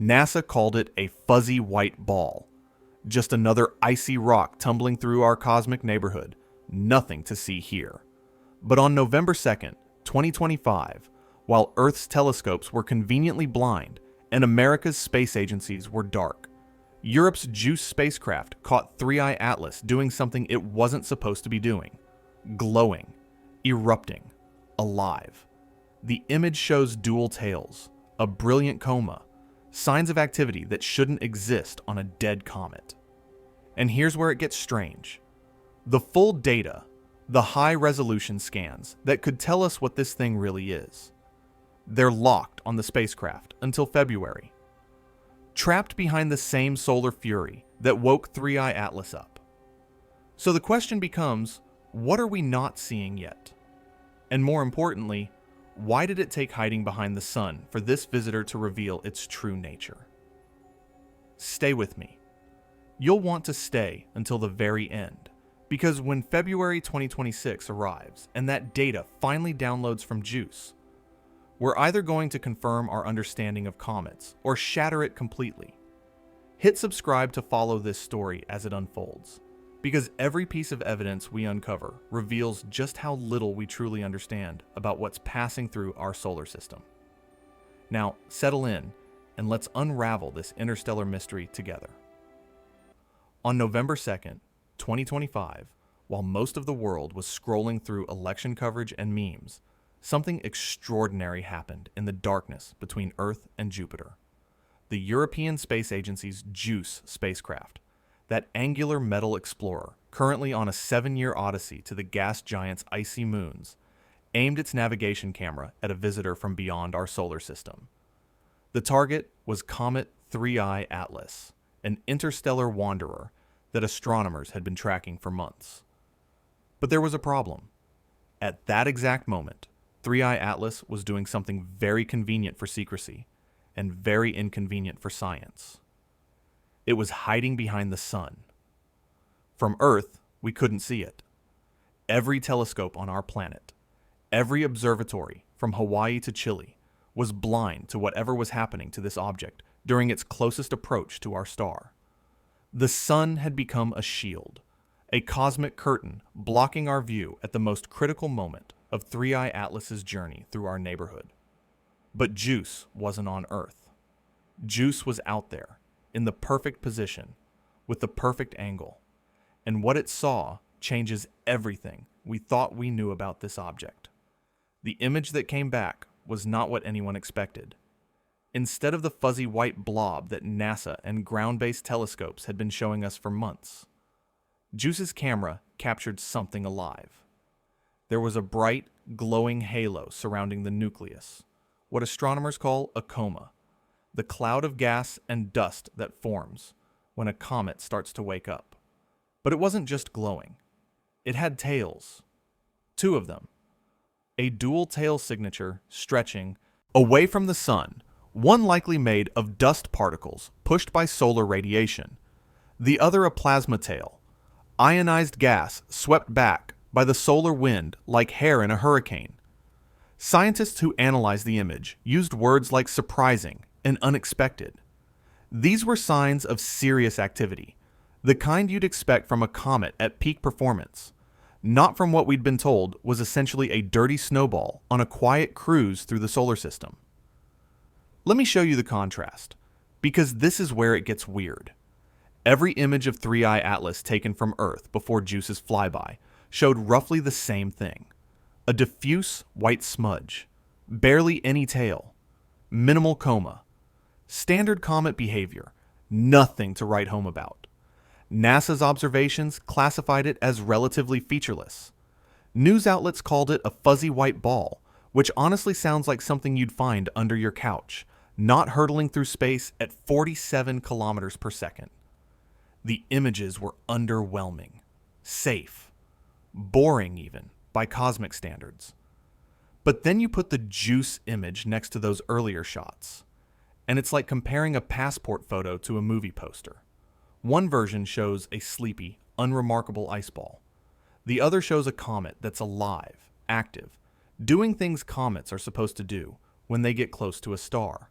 NASA called it a fuzzy white ball. Just another icy rock tumbling through our cosmic neighborhood. Nothing to see here. But on November 2nd, 2025, while Earth's telescopes were conveniently blind and America's space agencies were dark, Europe's JUICE spacecraft caught 3I Atlas doing something it wasn't supposed to be doing. Glowing, erupting, alive. The image shows dual tails, a brilliant coma, signs of activity that shouldn't exist on a dead comet. And here's where it gets strange. The full data, the high-resolution scans that could tell us what this thing really is, they're locked on the spacecraft until February, trapped behind the same solar fury that woke 3I Atlas up. So the question becomes, what are we not seeing yet? And more importantly, why did it take hiding behind the sun for this visitor to reveal its true nature? Stay with me. You'll want to stay until the very end, because when February 2026 arrives and that data finally downloads from JUICE, we're either going to confirm our understanding of comets or shatter it completely. Hit subscribe to follow this story as it unfolds, because every piece of evidence we uncover reveals just how little we truly understand about what's passing through our solar system. Now, settle in and let's unravel this interstellar mystery together. On November 2nd, 2025, while most of the world was scrolling through election coverage and memes, something extraordinary happened in the darkness between Earth and Jupiter. The European Space Agency's JUICE spacecraft, that angular metal explorer, currently on a 7-year odyssey to the gas giant's icy moons, aimed its navigation camera at a visitor from beyond our solar system. The target was Comet 3I Atlas, an interstellar wanderer that astronomers had been tracking for months. But there was a problem. At that exact moment, 3I Atlas was doing something very convenient for secrecy and very inconvenient for science. It was hiding behind the sun. From Earth, we couldn't see it. Every telescope on our planet, every observatory from Hawaii to Chile, was blind to whatever was happening to this object during its closest approach to our star. The sun had become a shield, a cosmic curtain blocking our view at the most critical moment of 3I Atlas's journey through our neighborhood. But JUICE wasn't on Earth. JUICE was out there, in the perfect position, with the perfect angle, and what it saw changes everything we thought we knew about this object. The image that came back was not what anyone expected. Instead of the fuzzy white blob that NASA and ground-based telescopes had been showing us for months, JUICE's camera captured something alive. There was a bright, glowing halo surrounding the nucleus, what astronomers call a coma, the cloud of gas and dust that forms when a comet starts to wake up. But it wasn't just glowing. It had tails. 2 of them. A dual tail signature stretching away from the sun, one likely made of dust particles pushed by solar radiation, the other a plasma tail, ionized gas swept back by the solar wind like hair in a hurricane. Scientists who analyzed the image used words like surprising and unexpected. These were signs of serious activity, the kind you'd expect from a comet at peak performance, not from what we'd been told was essentially a dirty snowball on a quiet cruise through the solar system. Let me show you the contrast, because this is where it gets weird. Every image of 3I Atlas taken from Earth before JUICE's flyby showed roughly the same thing. A diffuse white smudge, barely any tail, minimal coma, standard comet behavior, nothing to write home about. NASA's observations classified it as relatively featureless. News outlets called it a fuzzy white ball, which honestly sounds like something you'd find under your couch, not hurtling through space at 47 kilometers per second. The images were underwhelming, safe, boring even, by cosmic standards. But then you put the JUICE image next to those earlier shots, and it's like comparing a passport photo to a movie poster. One version shows a sleepy, unremarkable ice ball. The other shows a comet that's alive, active, doing things comets are supposed to do when they get close to a star.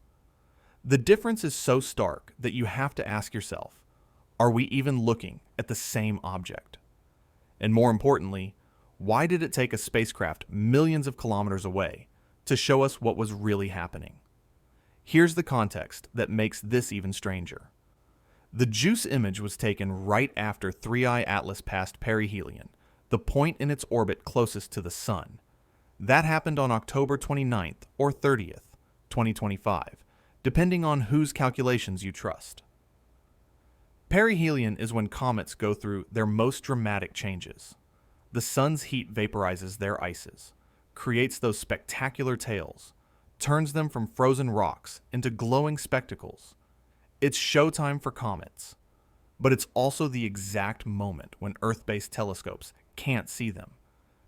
The difference is so stark that you have to ask yourself, are we even looking at the same object? And more importantly, why did it take a spacecraft millions of kilometers away to show us what was really happening? Here's the context that makes this even stranger. The JUICE image was taken right after 3I Atlas passed perihelion, the point in its orbit closest to the Sun. That happened on October 29th or 30th, 2025, depending on whose calculations you trust. Perihelion is when comets go through their most dramatic changes. The Sun's heat vaporizes their ices, creates those spectacular tails, turns them from frozen rocks into glowing spectacles. It's showtime for comets, but it's also the exact moment when Earth-based telescopes can't see them,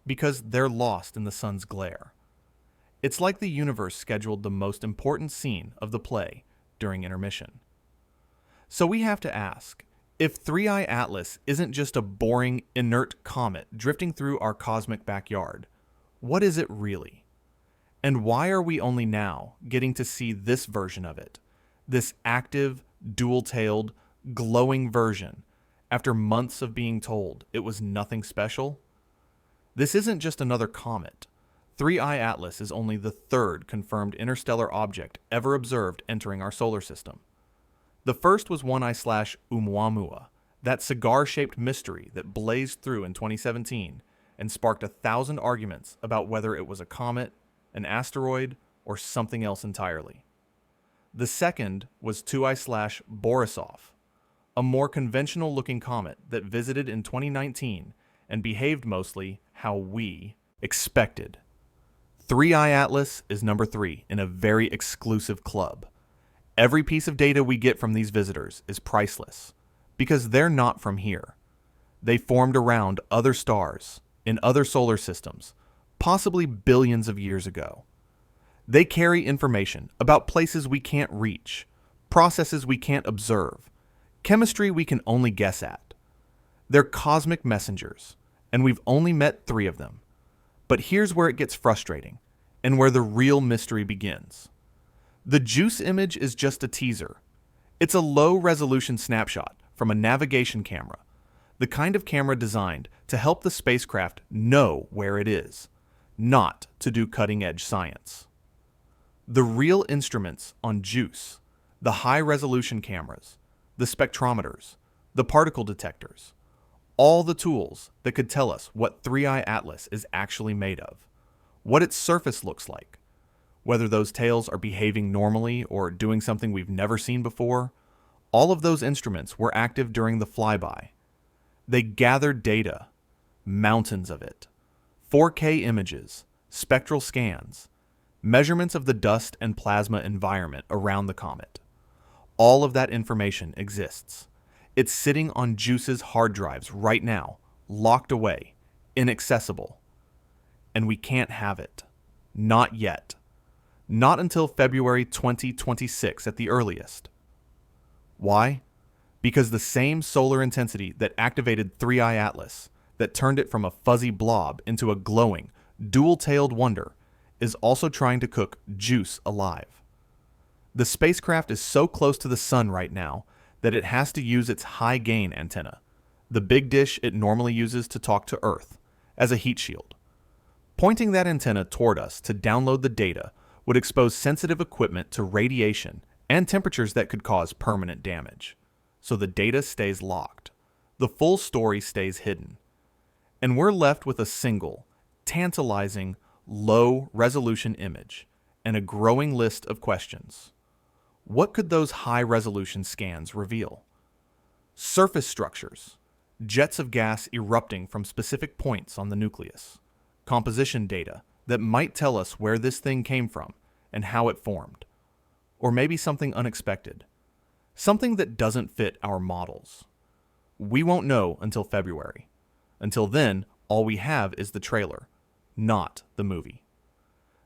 because they're lost in the Sun's glare. It's like the universe scheduled the most important scene of the play during intermission. So we have to ask, if 3I Atlas isn't just a boring, inert comet drifting through our cosmic backyard, what is it really? And why are we only now getting to see this version of it, this active, dual-tailed, glowing version, after months of being told it was nothing special? This isn't just another comet. 3I Atlas is only the third confirmed interstellar object ever observed entering our solar system. The first was 1I/Oumuamua, that cigar-shaped mystery that blazed through in 2017 and sparked 1,000 arguments about whether it was a comet, an asteroid, or something else entirely. The second was 2I/Borisov, a more conventional-looking comet that visited in 2019 and behaved mostly how we expected. 3I Atlas is number 3 in a very exclusive club. Every piece of data we get from these visitors is priceless, because they're not from here. They formed around other stars, in other solar systems, possibly billions of years ago. They carry information about places we can't reach, processes we can't observe, chemistry we can only guess at. They're cosmic messengers, and we've only met 3 of them. But here's where it gets frustrating, and where the real mystery begins. The JUICE image is just a teaser. It's a low-resolution snapshot from a navigation camera, the kind of camera designed to help the spacecraft know where it is, not to do cutting-edge science. The real instruments on JUICE, the high-resolution cameras, the spectrometers, the particle detectors, all the tools that could tell us what 3I Atlas is actually made of, what its surface looks like, whether those tails are behaving normally or doing something we've never seen before, all of those instruments were active during the flyby. They gathered data, mountains of it, 4K images, spectral scans, measurements of the dust and plasma environment around the comet. All of that information exists. It's sitting on JUICE's hard drives right now, locked away, inaccessible. And we can't have it. Not yet. Not until February 2026 at the earliest. Why? Because the same solar intensity that activated 3I Atlas, that turned it from a fuzzy blob into a glowing, dual-tailed wonder, is also trying to cook JUICE alive. The spacecraft is so close to the Sun right now that it has to use its high-gain antenna, the big dish it normally uses to talk to Earth, as a heat shield. Pointing that antenna toward us to download the data would expose sensitive equipment to radiation and temperatures that could cause permanent damage. So the data stays locked. The full story stays hidden. And we're left with a single, tantalizing, low-resolution image and a growing list of questions. What could those high-resolution scans reveal? Surface structures, jets of gas erupting from specific points on the nucleus, composition data that might tell us where this thing came from and how it formed. Or maybe something unexpected. Something that doesn't fit our models. We won't know until February. Until then, all we have is the trailer, not the movie.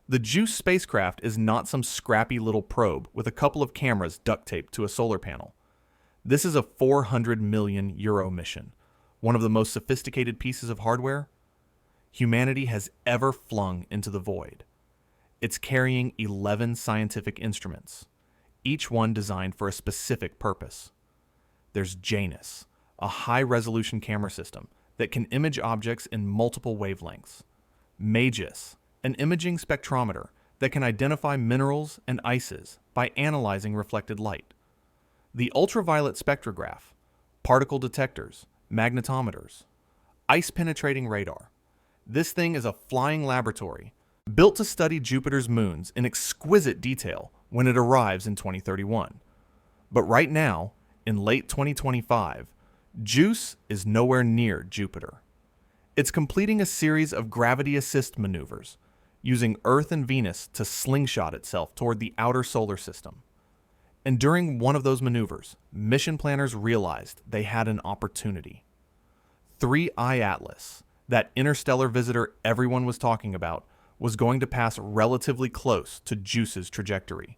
The JUICE spacecraft is not some scrappy little probe with a couple of cameras duct taped to a solar panel. This is a 400 million euro mission, one of the most sophisticated pieces of hardware humanity has ever flung into the void. It's carrying 11 scientific instruments, each one designed for a specific purpose. There's Janus, a high-resolution camera system that can image objects in multiple wavelengths. Magus, an imaging spectrometer that can identify minerals and ices by analyzing reflected light. The ultraviolet spectrograph, particle detectors, magnetometers, ice-penetrating radar. This thing is a flying laboratory built to study Jupiter's moons in exquisite detail when it arrives in 2031. But right now, in late 2025, JUICE is nowhere near Jupiter. It's completing a series of gravity assist maneuvers, using Earth and Venus to slingshot itself toward the outer solar system. And during one of those maneuvers, mission planners realized they had an opportunity. 3I Atlas, that interstellar visitor everyone was talking about, was going to pass relatively close to JUICE's trajectory,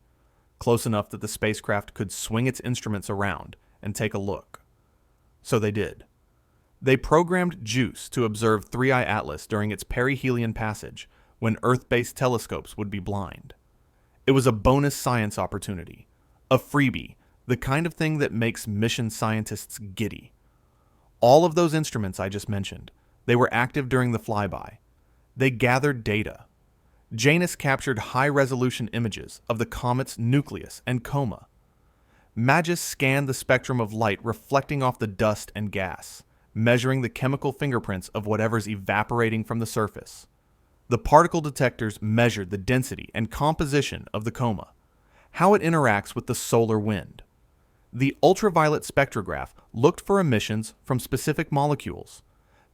close enough that the spacecraft could swing its instruments around and take a look. So they did. They programmed JUICE to observe 3I Atlas during its perihelion passage when Earth-based telescopes would be blind. It was a bonus science opportunity, a freebie, the kind of thing that makes mission scientists giddy. All of those instruments I just mentioned, they were active during the flyby. They gathered data. Janus captured high-resolution images of the comet's nucleus and coma. Magus scanned the spectrum of light reflecting off the dust and gas, measuring the chemical fingerprints of whatever's evaporating from the surface. The particle detectors measured the density and composition of the coma, how it interacts with the solar wind. The ultraviolet spectrograph looked for emissions from specific molecules,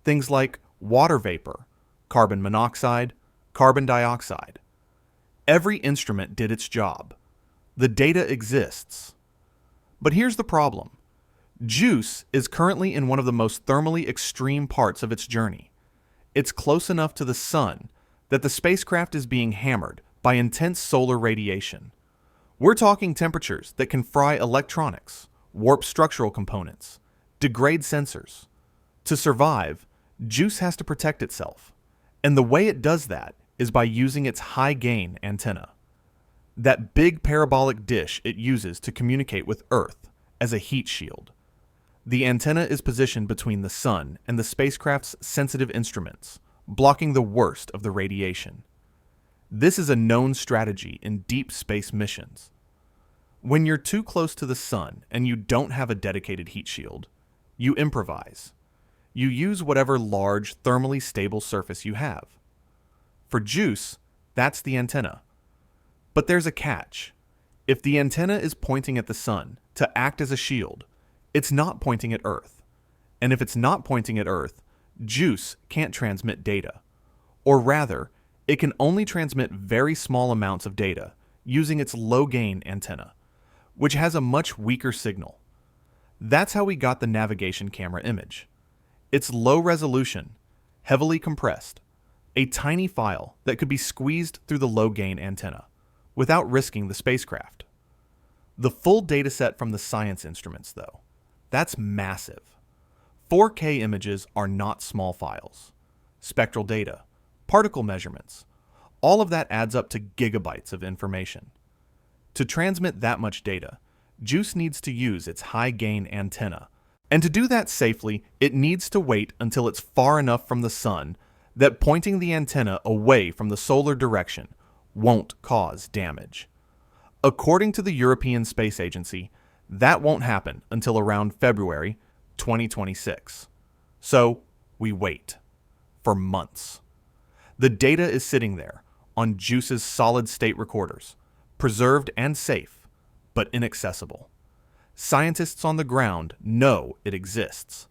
things like water vapor, carbon monoxide, carbon dioxide. Every instrument did its job. The data exists. But here's the problem. JUICE is currently in one of the most thermally extreme parts of its journey. It's close enough to the sun that the spacecraft is being hammered by intense solar radiation. We're talking temperatures that can fry electronics, warp structural components, degrade sensors. To survive, JUICE has to protect itself. And the way it does that is by using its high-gain antenna. That big parabolic dish it uses to communicate with Earth as a heat shield. The antenna is positioned between the sun and the spacecraft's sensitive instruments, blocking the worst of the radiation. This is a known strategy in deep space missions. When you're too close to the sun and you don't have a dedicated heat shield, you improvise. You use whatever large, thermally stable surface you have. For JUICE, that's the antenna. But there's a catch. If the antenna is pointing at the sun to act as a shield, it's not pointing at Earth. And if it's not pointing at Earth, JUICE can't transmit data. Or rather, it can only transmit very small amounts of data using its low-gain antenna, which has a much weaker signal. That's how we got the navigation camera image. It's low resolution, heavily compressed, a tiny file that could be squeezed through the low-gain antenna without risking the spacecraft. The full dataset from the science instruments, though, that's massive. 4K images are not small files. Spectral data, particle measurements, all of that adds up to gigabytes of information. To transmit that much data, JUICE needs to use its high-gain antenna. And to do that safely, it needs to wait until it's far enough from the sun that pointing the antenna away from the solar direction won't cause damage. According to the European Space Agency, that won't happen until around February 2026. So, we wait. For months. The data is sitting there on JUICE's solid-state recorders, preserved and safe, but inaccessible. Scientists on the ground know it exists.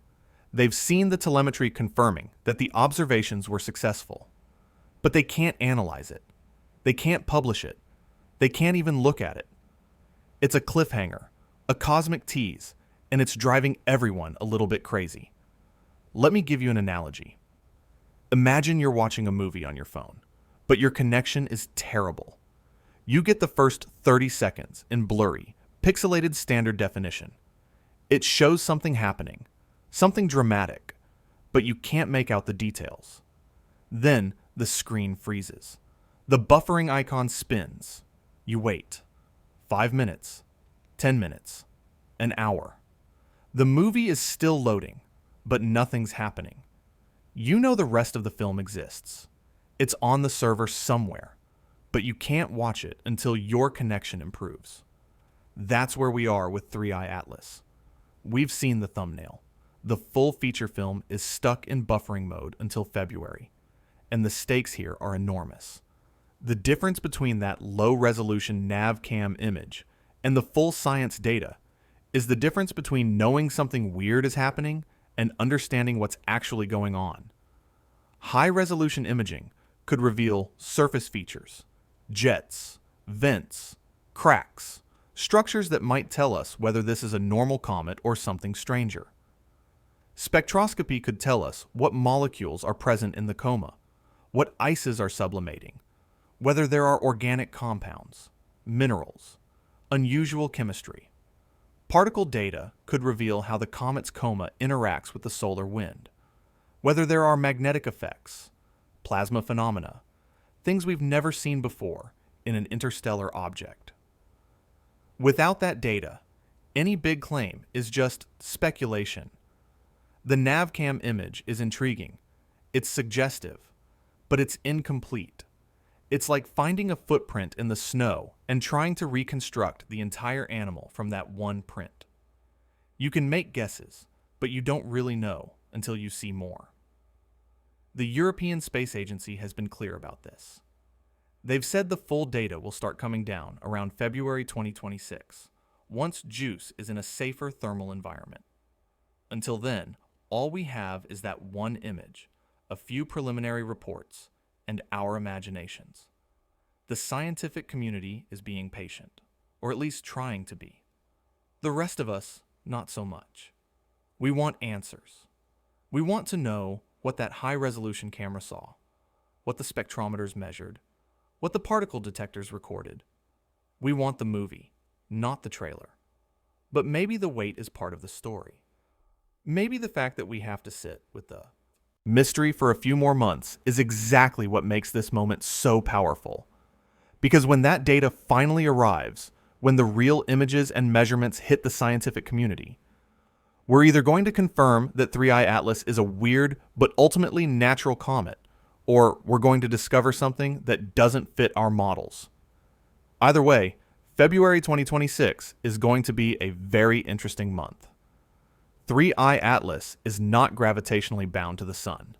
They've seen the telemetry confirming that the observations were successful. But they can't analyze it. They can't publish it. They can't even look at it. It's a cliffhanger, a cosmic tease, and it's driving everyone a little bit crazy. Let me give you an analogy. Imagine you're watching a movie on your phone, but your connection is terrible. You get the first 30 seconds in blurry, pixelated standard definition. It shows something happening, something dramatic, but you can't make out the details. Then the screen freezes. The buffering icon spins. You wait. 5 minutes, 10 minutes. An hour. The movie is still loading, but nothing's happening. You know the rest of the film exists. It's on the server somewhere, but you can't watch it until your connection improves. That's where we are with 3i Atlas. We've seen the thumbnail. The full feature film is stuck in buffering mode until February, and the stakes here are enormous. The difference between that low-resolution nav cam image and the full science data is the difference between knowing something weird is happening and understanding what's actually going on. High-resolution imaging could reveal surface features, jets, vents, cracks, structures that might tell us whether this is a normal comet or something stranger. Spectroscopy could tell us what molecules are present in the coma, what ices are sublimating, whether there are organic compounds, minerals, unusual chemistry. Particle data could reveal how the comet's coma interacts with the solar wind, whether there are magnetic effects, plasma phenomena, things we've never seen before in an interstellar object. Without that data, any big claim is just speculation. The navcam image is intriguing, it's suggestive, but it's incomplete. It's like finding a footprint in the snow and trying to reconstruct the entire animal from that one print. You can make guesses, but you don't really know until you see more. The European Space Agency has been clear about this. They've said the full data will start coming down around February 2026, once JUICE is in a safer thermal environment. Until then, all we have is that one image, a few preliminary reports, and our imaginations. The scientific community is being patient, or at least trying to be. The rest of us, not so much. We want answers. We want to know what that high-resolution camera saw, what the spectrometers measured, what the particle detectors recorded. We want the movie, not the trailer. But maybe the wait is part of the story. Maybe the fact that we have to sit with the mystery for a few more months is exactly what makes this moment so powerful. Because when that data finally arrives, when the real images and measurements hit the scientific community, we're either going to confirm that 3i Atlas is a weird but ultimately natural comet, or we're going to discover something that doesn't fit our models. Either way, February 2026 is going to be a very interesting month. 3i Atlas is not gravitationally bound to the sun.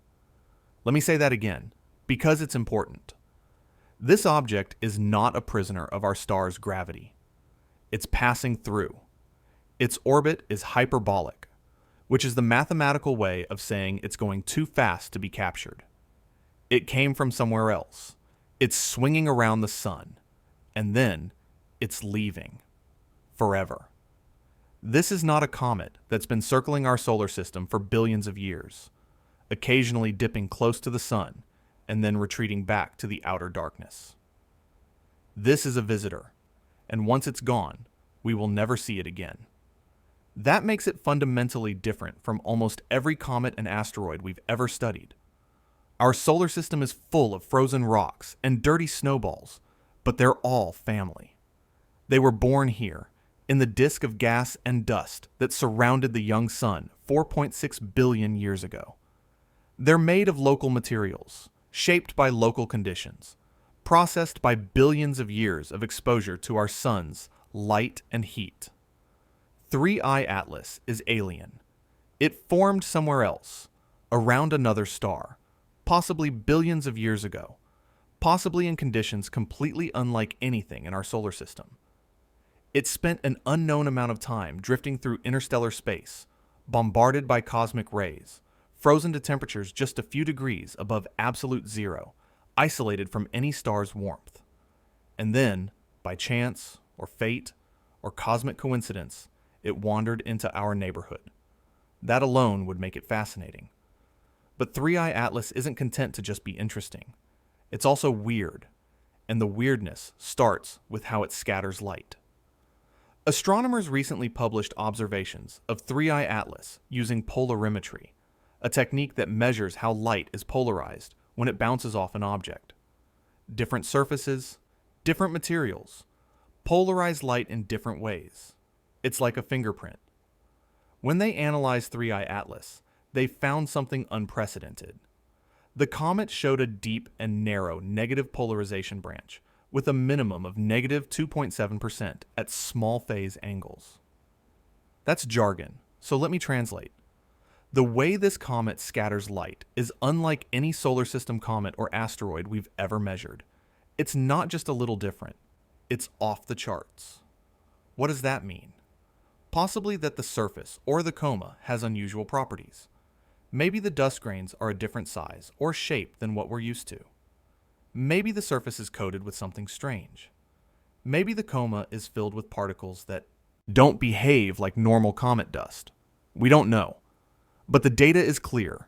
Let me say that again, because it's important. This object is not a prisoner of our star's gravity. It's passing through. Its orbit is hyperbolic, which is the mathematical way of saying it's going too fast to be captured. It came from somewhere else. It's swinging around the sun, and then it's leaving. Forever. This is not a comet that's been circling our solar system for billions of years, occasionally dipping close to the sun and then retreating back to the outer darkness. This is a visitor, and once it's gone, we will never see it again. That makes it fundamentally different from almost every comet and asteroid we've ever studied. Our solar system is full of frozen rocks and dirty snowballs, but they're all family. They were born here, in the disk of gas and dust that surrounded the young sun 4.6 billion years ago. They're made of local materials, shaped by local conditions, processed by billions of years of exposure to our sun's light and heat. 3i Atlas is alien. It formed somewhere else, around another star, possibly billions of years ago, possibly in conditions completely unlike anything in our solar system. It spent an unknown amount of time drifting through interstellar space, bombarded by cosmic rays, frozen to temperatures just a few degrees above absolute zero, isolated from any star's warmth. And then, by chance, or fate, or cosmic coincidence, it wandered into our neighborhood. That alone would make it fascinating. But 3i Atlas isn't content to just be interesting. It's also weird, and the weirdness starts with how it scatters light. Astronomers recently published observations of 3i Atlas using polarimetry, a technique that measures how light is polarized when it bounces off an object. Different surfaces, different materials, polarize light in different ways. It's like a fingerprint. When they analyzed 3I Atlas, they found something unprecedented. The comet showed a deep and narrow negative polarization branch with a minimum of negative 2.7% at small phase angles. That's jargon, so let me translate. The way this comet scatters light is unlike any solar system comet or asteroid we've ever measured. It's not just a little different, it's off the charts. What does that mean? Possibly that the surface, or the coma, has unusual properties. Maybe the dust grains are a different size or shape than what we're used to. Maybe the surface is coated with something strange. Maybe the coma is filled with particles that don't behave like normal comet dust. We don't know. But the data is clear.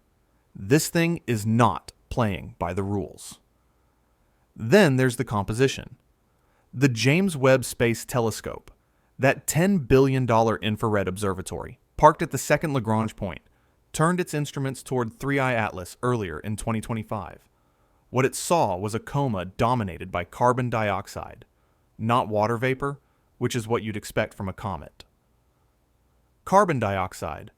This thing is not playing by the rules. Then there's the composition. The James Webb Space Telescope, that $10 billion infrared observatory, parked at the second Lagrange point, turned its instruments toward 3I Atlas earlier in 2025. What it saw was a coma dominated by carbon dioxide, not water vapor, which is what you'd expect from a comet. Carbon dioxide,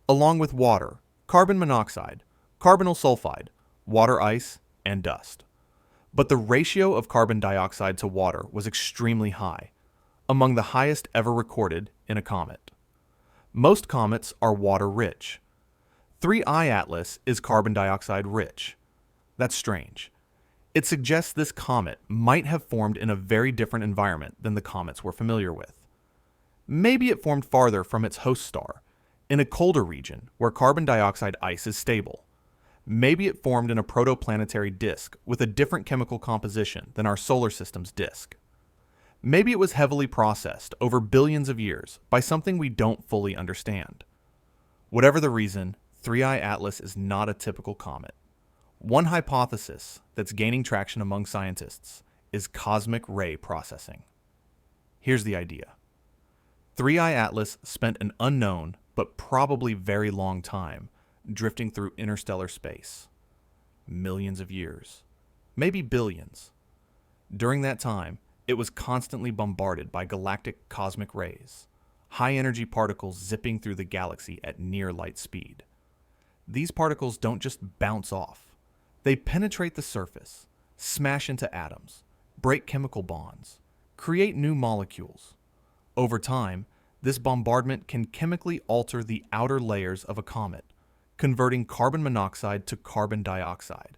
along with water, carbon monoxide, carbonyl sulfide, water ice, and dust. But the ratio of carbon dioxide to water was extremely high, among the highest ever recorded in a comet. Most comets are water-rich. 3I Atlas is carbon dioxide rich. That's strange. It suggests this comet might have formed in a very different environment than the comets we're familiar with. Maybe it formed farther from its host star, in a colder region where carbon dioxide ice is stable. Maybe it formed in a protoplanetary disk with a different chemical composition than our solar system's disk. Maybe it was heavily processed over billions of years by something we don't fully understand. Whatever the reason, 3I Atlas is not a typical comet. One hypothesis that's gaining traction among scientists is cosmic ray processing. Here's the idea. 3I Atlas spent an unknown but probably very long time drifting through interstellar space. Millions of years. Maybe billions. During that time, it was constantly bombarded by galactic cosmic rays, high-energy particles zipping through the galaxy at near light speed. These particles don't just bounce off. They penetrate the surface, smash into atoms, break chemical bonds, create new molecules. Over time, this bombardment can chemically alter the outer layers of a comet, converting carbon monoxide to carbon dioxide,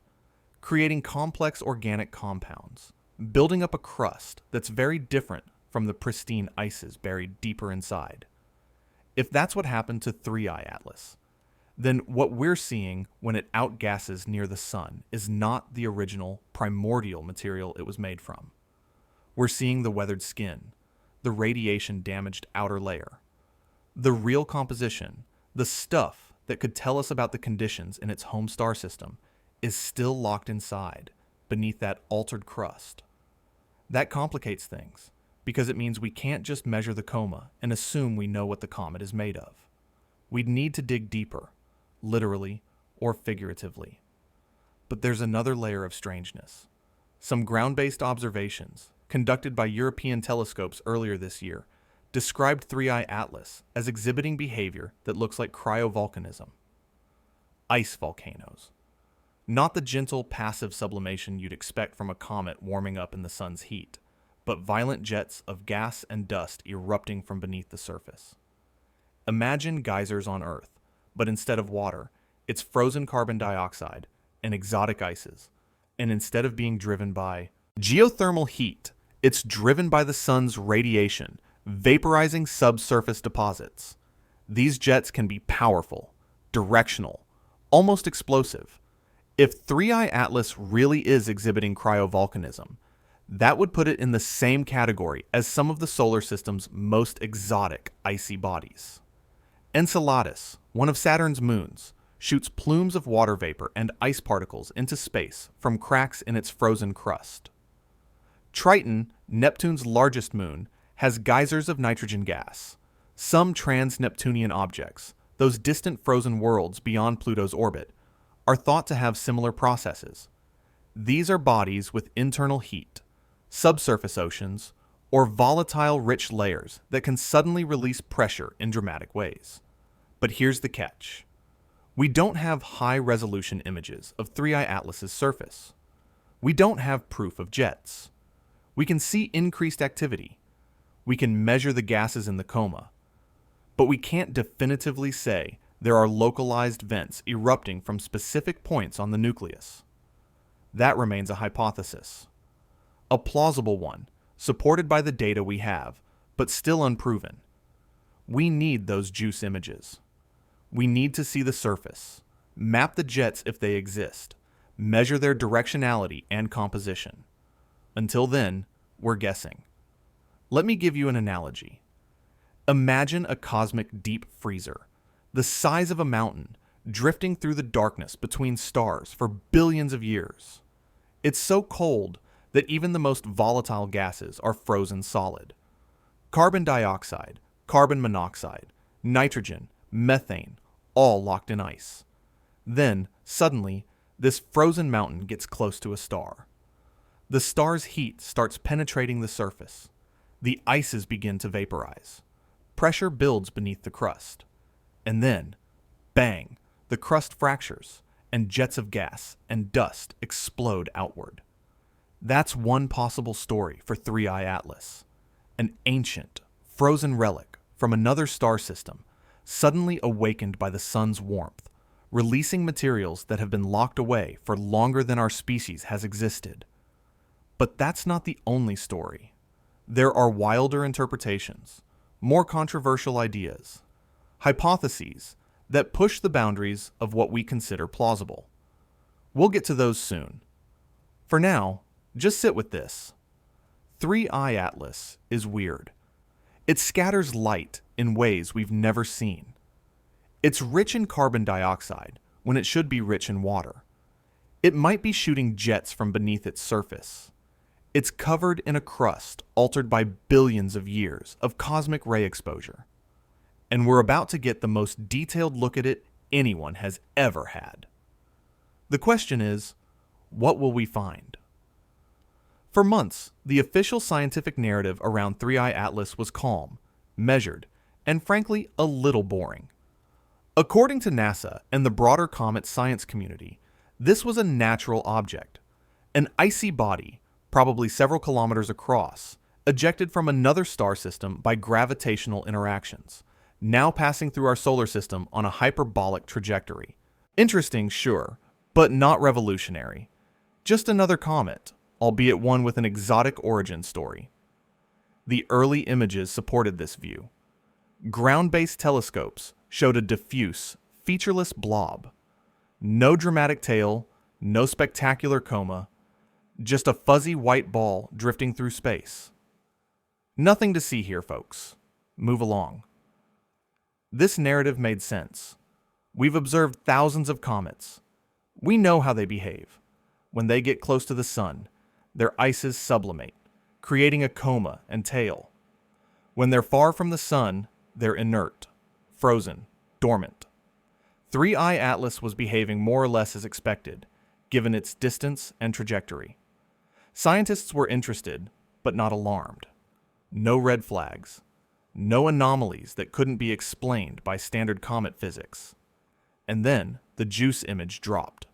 creating complex organic compounds, building up a crust that's very different from the pristine ices buried deeper inside. If that's what happened to 3I Atlas, then what we're seeing when it outgasses near the sun is not the original primordial material it was made from. We're seeing the weathered skin, the radiation-damaged outer layer. The real composition, the stuff that could tell us about the conditions in its home star system, is still locked inside, beneath that altered crust. That complicates things, because it means we can't just measure the coma and assume we know what the comet is made of. We'd need to dig deeper, literally or figuratively. But there's another layer of strangeness. Some ground-based observations, conducted by European telescopes earlier this year, described 3I Atlas as exhibiting behavior that looks like cryovolcanism. Ice volcanoes. Not the gentle, passive sublimation you'd expect from a comet warming up in the sun's heat, but violent jets of gas and dust erupting from beneath the surface. Imagine geysers on Earth, but instead of water, it's frozen carbon dioxide and exotic ices, and instead of being driven by geothermal heat, it's driven by the sun's radiation, vaporizing subsurface deposits. These jets can be powerful, directional, almost explosive. If 3I Atlas really is exhibiting cryovolcanism, that would put it in the same category as some of the solar system's most exotic icy bodies. Enceladus, one of Saturn's moons, shoots plumes of water vapor and ice particles into space from cracks in its frozen crust. Triton, Neptune's largest moon, has geysers of nitrogen gas. Some trans-Neptunian objects, those distant frozen worlds beyond Pluto's orbit, are thought to have similar processes. These are bodies with internal heat, subsurface oceans, or volatile rich layers that can suddenly release pressure in dramatic ways. But here's the catch. We don't have high-resolution images of 3I Atlas's surface. We don't have proof of jets. We can see increased activity. We can measure the gases in the coma. But we can't definitively say there are localized vents erupting from specific points on the nucleus. That remains a hypothesis. A plausible one, supported by the data we have, but still unproven. We need those juice images. We need to see the surface, map the jets if they exist, measure their directionality and composition. Until then, we're guessing. Let me give you an analogy. Imagine a cosmic deep freezer, the size of a mountain, drifting through the darkness between stars for billions of years. It's so cold that even the most volatile gases are frozen solid. Carbon dioxide, carbon monoxide, nitrogen, methane, all locked in ice. Then, suddenly, this frozen mountain gets close to a star. The star's heat starts penetrating the surface. The ices begin to vaporize. Pressure builds beneath the crust. And then, bang, the crust fractures, and jets of gas and dust explode outward. That's one possible story for 3I Atlas. An ancient, frozen relic from another star system, suddenly awakened by the sun's warmth, releasing materials that have been locked away for longer than our species has existed. But that's not the only story. There are wilder interpretations, more controversial ideas, hypotheses that push the boundaries of what we consider plausible. We'll get to those soon. For now, just sit with this. 3I Atlas is weird. It scatters light in ways we've never seen. It's rich in carbon dioxide when it should be rich in water. It might be shooting jets from beneath its surface. It's covered in a crust altered by billions of years of cosmic ray exposure. And we're about to get the most detailed look at it anyone has ever had. The question is, what will we find? For months, the official scientific narrative around 3I Atlas was calm, measured, and frankly, a little boring. According to NASA and the broader Comet science community, this was a natural object, an icy body, probably several kilometers across, ejected from another star system by gravitational interactions, now passing through our solar system on a hyperbolic trajectory. Interesting, sure, but not revolutionary. Just another comet, albeit one with an exotic origin story. The early images supported this view. Ground-based telescopes showed a diffuse, featureless blob. No dramatic tail, no spectacular coma, just a fuzzy white ball drifting through space. Nothing to see here, folks. Move along. This narrative made sense. We've observed thousands of comets. We know how they behave. When they get close to the sun, their ices sublimate, creating a coma and tail. When they're far from the sun, they're inert, frozen, dormant. 3I Atlas was behaving more or less as expected, given its distance and trajectory. Scientists were interested, but not alarmed. No red flags. No anomalies that couldn't be explained by standard comet physics. And then the juice image dropped.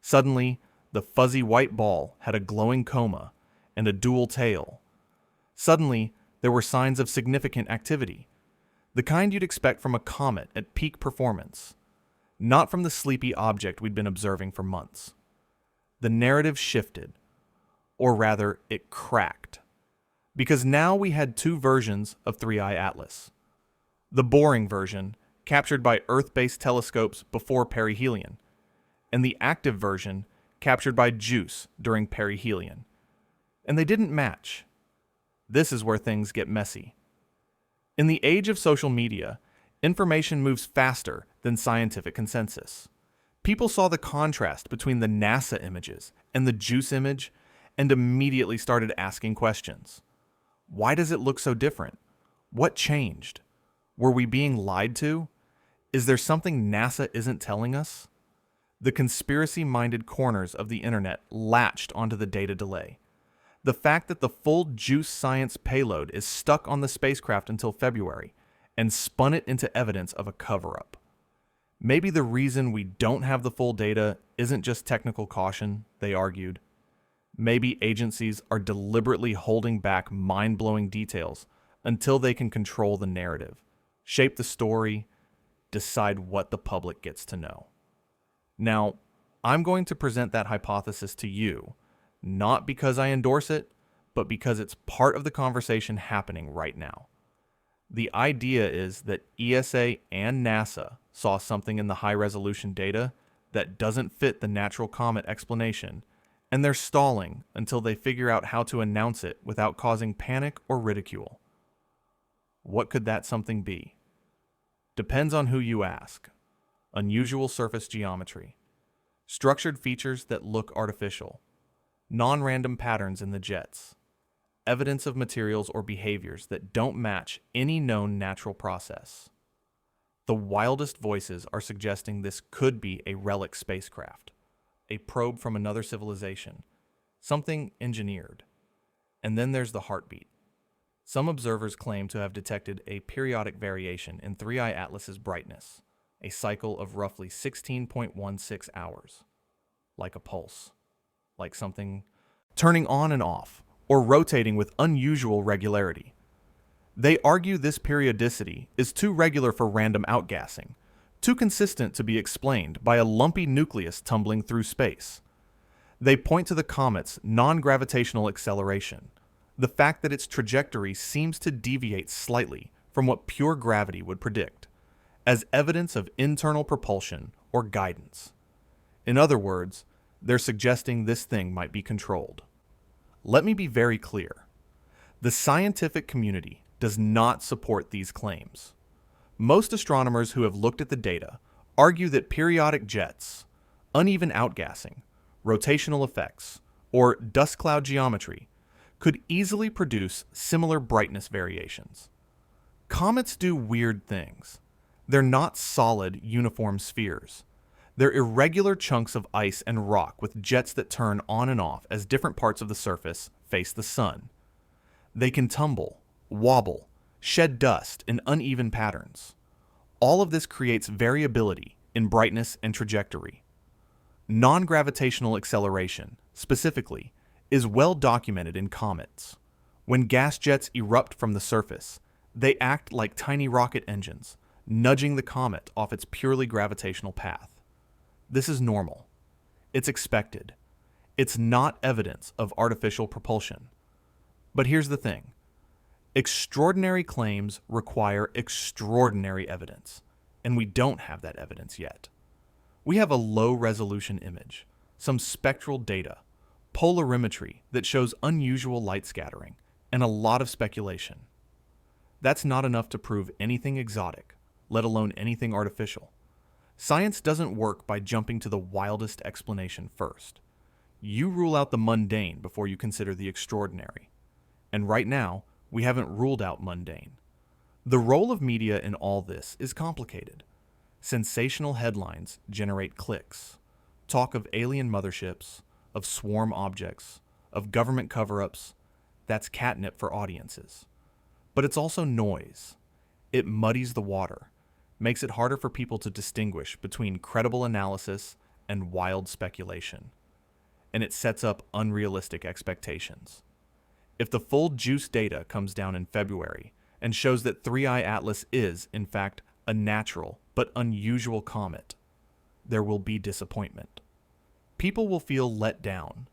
Suddenly, the fuzzy white ball had a glowing coma and a dual tail. Suddenly, there were signs of significant activity, the kind you'd expect from a comet at peak performance, not from the sleepy object we'd been observing for months. The narrative shifted, or rather, it cracked, because now we had two versions of 3I Atlas. The boring version, captured by Earth-based telescopes before perihelion, and the active version, captured by JUICE during perihelion. And they didn't match. This is where things get messy. In the age of social media, information moves faster than scientific consensus. People saw the contrast between the NASA images and the JUICE image and immediately started asking questions. Why does it look so different? What changed? Were we being lied to? Is there something NASA isn't telling us? The conspiracy-minded corners of the internet latched onto the data delay. The fact that the full juice science payload is stuck on the spacecraft until February and spun it into evidence of a cover-up. Maybe the reason we don't have the full data isn't just technical caution, they argued. Maybe agencies are deliberately holding back mind-blowing details until they can control the narrative, shape the story, decide what the public gets to know. Now, I'm going to present that hypothesis to you, not because I endorse it, but because it's part of the conversation happening right now. The idea is that ESA and NASA saw something in the high-resolution data that doesn't fit the natural comet explanation, and they're stalling until they figure out how to announce it without causing panic or ridicule. What could that something be? Depends on who you ask. Unusual surface geometry, structured features that look artificial, non-random patterns in the jets, evidence of materials or behaviors that don't match any known natural process. The wildest voices are suggesting this could be a relic spacecraft, a probe from another civilization, something engineered. And then there's the heartbeat. Some observers claim to have detected a periodic variation in 3I Atlas's brightness, a cycle of roughly 16.16 hours. Like a pulse. Like something turning on and off, or rotating with unusual regularity. They argue this periodicity is too regular for random outgassing, too consistent to be explained by a lumpy nucleus tumbling through space. They point to the comet's non-gravitational acceleration, the fact that its trajectory seems to deviate slightly from what pure gravity would predict, as evidence of internal propulsion or guidance. In other words, they're suggesting this thing might be controlled. Let me be very clear. The scientific community does not support these claims. Most astronomers who have looked at the data argue that periodic jets, uneven outgassing, rotational effects, or dust cloud geometry could easily produce similar brightness variations. Comets do weird things. They're not solid, uniform spheres. They're irregular chunks of ice and rock with jets that turn on and off as different parts of the surface face the sun. They can tumble, wobble, shed dust in uneven patterns. All of this creates variability in brightness and trajectory. Non-gravitational acceleration, specifically, is well documented in comets. When gas jets erupt from the surface, they act like tiny rocket engines, nudging the comet off its purely gravitational path. This is normal. It's expected. It's not evidence of artificial propulsion. But here's the thing. Extraordinary claims require extraordinary evidence, and we don't have that evidence yet. We have a low-resolution image, some spectral data, polarimetry that shows unusual light scattering, and a lot of speculation. That's not enough to prove anything exotic, let alone anything artificial. Science doesn't work by jumping to the wildest explanation first. You rule out the mundane before you consider the extraordinary. And right now, we haven't ruled out mundane. The role of media in all this is complicated. Sensational headlines generate clicks. Talk of alien motherships, of swarm objects, of government cover-ups, that's catnip for audiences. But it's also noise. It muddies the water, makes it harder for people to distinguish between credible analysis and wild speculation. And it sets up unrealistic expectations. If the full juice data comes down in February and shows that 3I Atlas is, in fact, a natural but unusual comet, there will be disappointment. People will feel let down,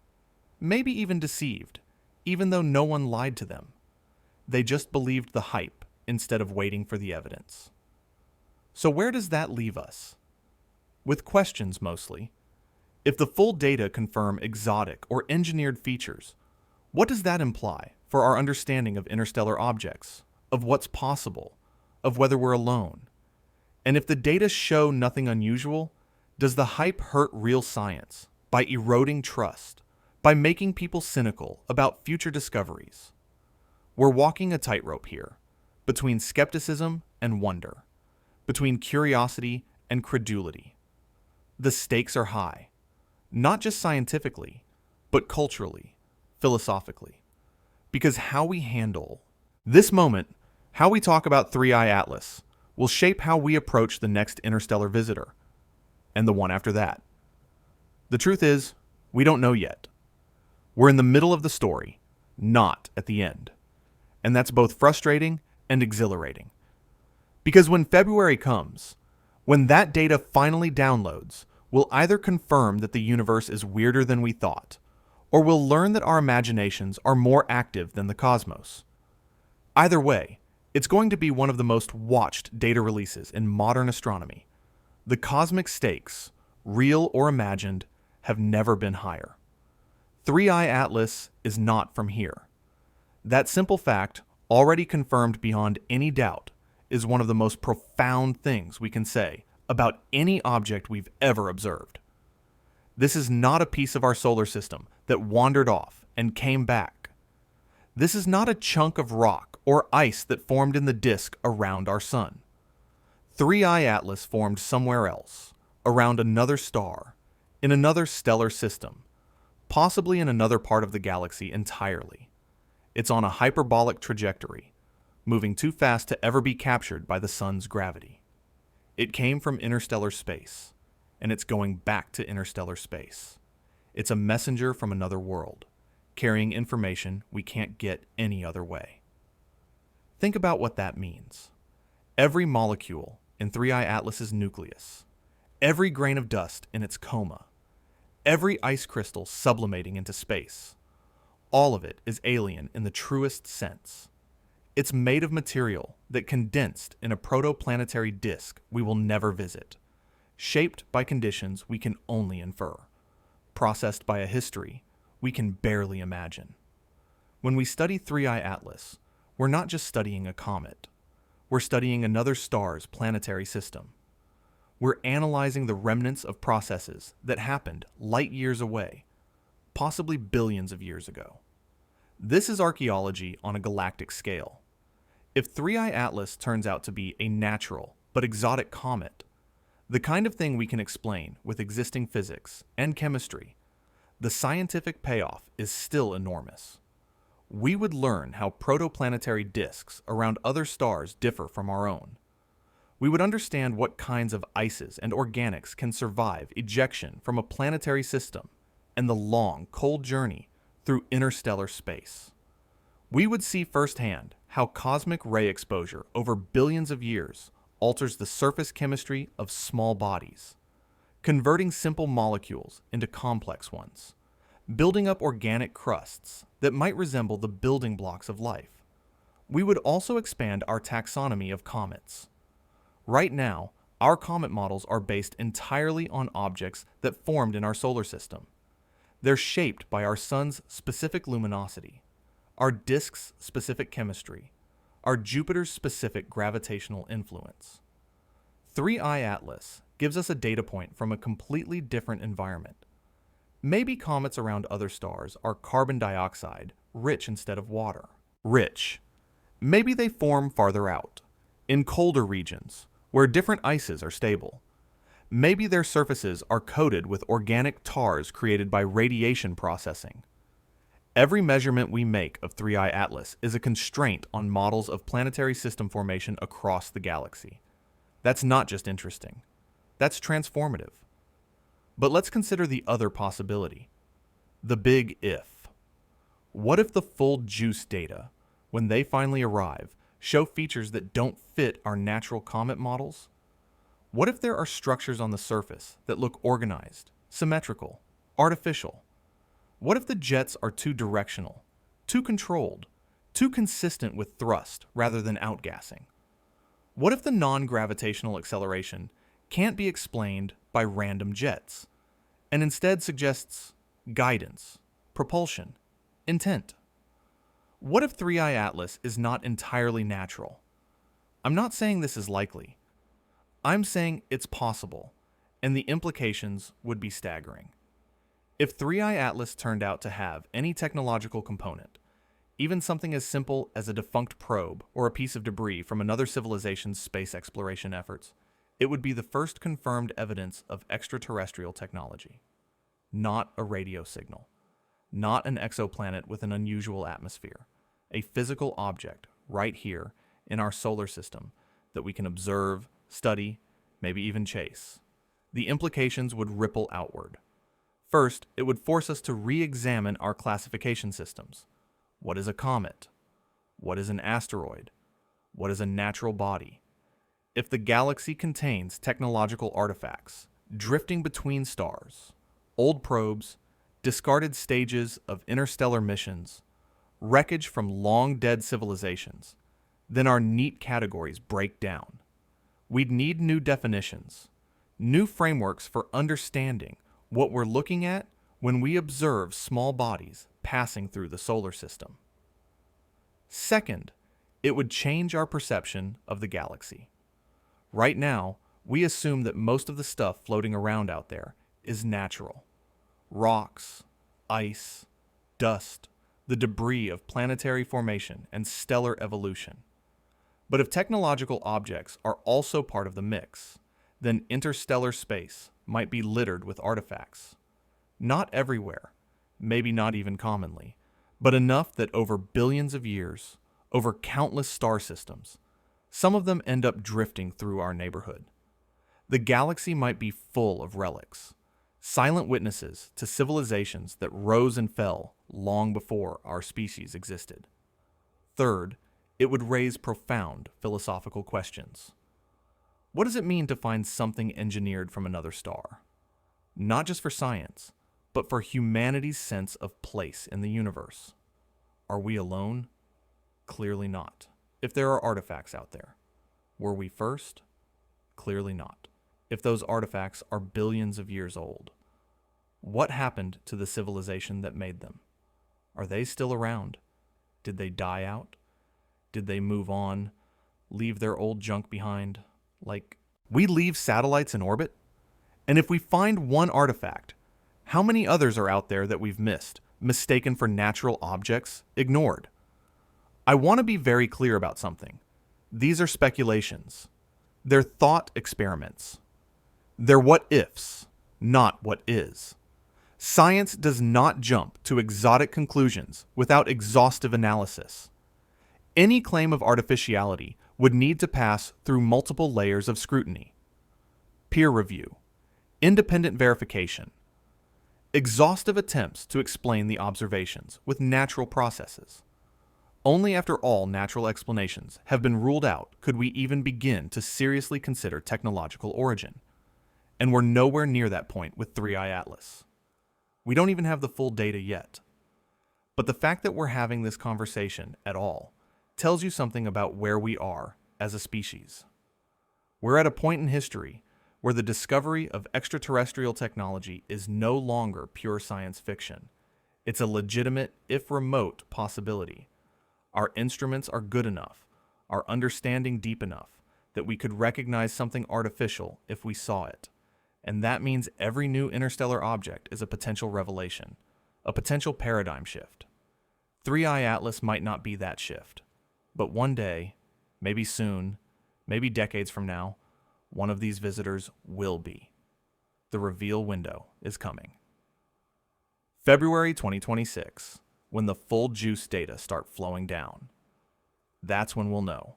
maybe even deceived, even though no one lied to them. They just believed the hype instead of waiting for the evidence. So where does that leave us? With questions mostly. If the full data confirm exotic or engineered features, what does that imply for our understanding of interstellar objects, of what's possible, of whether we're alone? And if the data show nothing unusual, does the hype hurt real science by eroding trust, by making people cynical about future discoveries? We're walking a tightrope here, between skepticism and wonder, between curiosity and credulity. The stakes are high, not just scientifically, but culturally, philosophically. Because how we handle this moment, how we talk about 3i Atlas, will shape how we approach the next interstellar visitor, and the one after that. The truth is, we don't know yet. We're in the middle of the story, not at the end. And that's both frustrating and exhilarating. Because when February comes, when that data finally downloads, we'll either confirm that the universe is weirder than we thought, or we'll learn that our imaginations are more active than the cosmos. Either way, it's going to be one of the most watched data releases in modern astronomy. The cosmic stakes, real or imagined, have never been higher. 3i Atlas is not from here. That simple fact, already confirmed beyond any doubt, is one of the most profound things we can say about any object we've ever observed. This is not a piece of our solar system that wandered off and came back. This is not a chunk of rock or ice that formed in the disk around our sun. 3i Atlas formed somewhere else, around another star, in another stellar system, possibly in another part of the galaxy entirely. It's on a hyperbolic trajectory, moving too fast to ever be captured by the sun's gravity. It came from interstellar space, and it's going back to interstellar space. It's a messenger from another world, carrying information we can't get any other way. Think about what that means. Every molecule in 3i Atlas's nucleus, every grain of dust in its coma, every ice crystal sublimating into space, all of it is alien in the truest sense. It's made of material that condensed in a protoplanetary disk we will never visit, shaped by conditions we can only infer, processed by a history we can barely imagine. When we study 3i Atlas, we're not just studying a comet. We're studying another star's planetary system. We're analyzing the remnants of processes that happened light years away, possibly billions of years ago. This is archaeology on a galactic scale. If 3i Atlas turns out to be a natural but exotic comet, the kind of thing we can explain with existing physics and chemistry, the scientific payoff is still enormous. We would learn how protoplanetary disks around other stars differ from our own. We would understand what kinds of ices and organics can survive ejection from a planetary system and the long, cold journey through interstellar space. We would see firsthand how cosmic ray exposure over billions of years alters the surface chemistry of small bodies, converting simple molecules into complex ones, building up organic crusts that might resemble the building blocks of life. We would also expand our taxonomy of comets. Right now, our comet models are based entirely on objects that formed in our solar system. They're shaped by our sun's specific luminosity, our disk's specific chemistry, our Jupiter's specific gravitational influence. 3i Atlas gives us a data point from a completely different environment. Maybe comets around other stars are carbon dioxide, rich instead of water. Rich. Maybe they form farther out, in colder regions, where different ices are stable. Maybe their surfaces are coated with organic tars created by radiation processing. Every measurement we make of 3i Atlas is a constraint on models of planetary system formation across the galaxy. That's not just interesting. That's transformative. But let's consider the other possibility. The big if. What if the full JUICE data, when they finally arrive, show features that don't fit our natural comet models? What if there are structures on the surface that look organized, symmetrical, artificial? What if the jets are too directional, too controlled, too consistent with thrust rather than outgassing? What if the non-gravitational acceleration can't be explained by random jets, and instead suggests guidance, propulsion, intent? What if 3i Atlas is not entirely natural? I'm not saying this is likely. I'm saying it's possible, and the implications would be staggering. If 3i Atlas turned out to have any technological component, even something as simple as a defunct probe or a piece of debris from another civilization's space exploration efforts, it would be the first confirmed evidence of extraterrestrial technology. Not a radio signal. Not an exoplanet with an unusual atmosphere. a physical object right here in our solar system that we can observe, study, maybe even chase, the implications would ripple outward. First, it would force us to re-examine our classification systems. What is a comet? What is an asteroid? What is a natural body? If the galaxy contains technological artifacts, drifting between stars, old probes, discarded stages of interstellar missions, wreckage from long-dead civilizations, then our neat categories break down. We'd need new definitions, new frameworks for understanding what we're looking at when we observe small bodies passing through the solar system. Second, it would change our perception of the galaxy. Right now, we assume that most of the stuff floating around out there is natural. Rocks, ice, dust, the debris of planetary formation and stellar evolution. But if technological objects are also part of the mix, then interstellar space might be littered with artifacts. Not everywhere, maybe not even commonly, but enough that over billions of years, over countless star systems, some of them end up drifting through our neighborhood. The galaxy might be full of relics, silent witnesses to civilizations that rose and fell long before our species existed. Third, it would raise profound philosophical questions. What does it mean to find something engineered from another star? Not just for science, but for humanity's sense of place in the universe. Are we alone? Clearly not. If there are artifacts out there. Were we first? Clearly not. If those artifacts are billions of years old. What happened to the civilization that made them? Are they still around? Did they die out? Did they move on, leave their old junk behind? Like, we leave satellites in orbit? And if we find one artifact, how many others are out there that we've missed, mistaken for natural objects, ignored? I want to be very clear about something. These are speculations. They're thought experiments. They're what-ifs, not what is. Science does not jump to exotic conclusions without exhaustive analysis. Any claim of artificiality would need to pass through multiple layers of scrutiny. Peer review, independent verification, exhaustive attempts to explain the observations with natural processes. Only after all natural explanations have been ruled out could we even begin to seriously consider technological origin. And we're nowhere near that point with 3i Atlas. We don't even have the full data yet. But the fact that we're having this conversation at all tells you something about where we are as a species. We're at a point in history where the discovery of extraterrestrial technology is no longer pure science fiction. It's a legitimate, if remote, possibility. Our instruments are good enough, our understanding deep enough, that we could recognize something artificial if we saw it. And that means every new interstellar object is a potential revelation, a potential paradigm shift. 3i Atlas might not be that shift. But one day, maybe soon, maybe decades from now, one of these visitors will be. The reveal window is coming. February 2026, when the full juice data start flowing down. That's when we'll know.